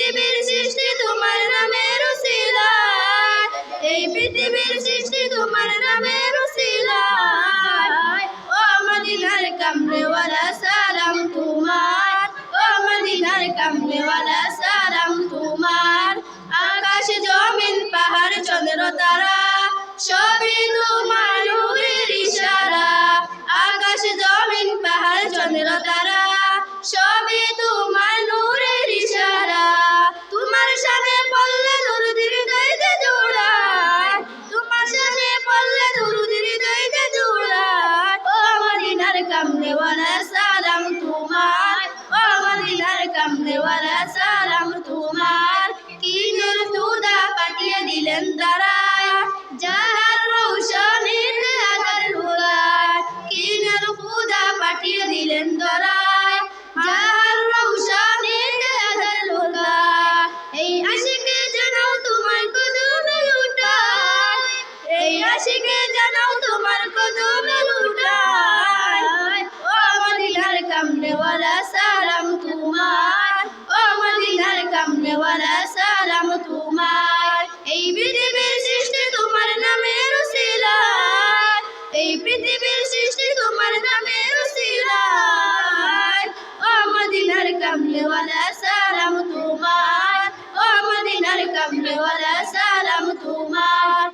পৃথিবীর সৃষ্টি তোমার নামের উসিলায়, এই পৃথিবীর সৃষ্টি তোমার নামের উসিলায়। ও মদিনার কামলিওয়ালা সালাম তোমার, ও মদিনার কামলিওয়ালা সালাম তোমার। আকাশ জমিন পাহাড় চন্দ্র তারা সবই তোমার নূরের ইশারা, আকাশ জমিন পাহাড় চন্দ্র তারা সবই তোমার নূরের ইশারা। তোমার শানে পড়লে দরুদ হৃদয়তে জোড়ায়, তোমার শানে পড়লে দরুদ হৃদয়তে জোড়ায়। ও মদিনার কামলিওয়ালা সালাম তোমার, ও মদিনার কামলিওয়ালা সালাম তোমার। কি নূর খুদা পাঠিয়ে দিলেন তারা, যাহার রৌশনীতে আগার হুদায়। কি নূর খুদা পাঠিয়ে দিলেন তারা, যাহার রৌশনীতে আগার হুদায়। এই আশিকে জানাও তোমার কদমে লুটায়, এই আশিকে জানাও তোমার কদমে লুটায়। ও মদিনার কামলিওয়ালা সালাম তোমার, ও মদিনার কামলিওয়ালা সালাম তোমার। এই পৃথিবীর সৃষ্টি তোমার নামের উসিলায়, এই পৃথিবীর সৃষ্টি তোমার নামের উসিলায়। ও মদিনার কামলিওয়ালা সালাম তোমার, ও মদিনার কামলিওয়ালা সালাম তোমার।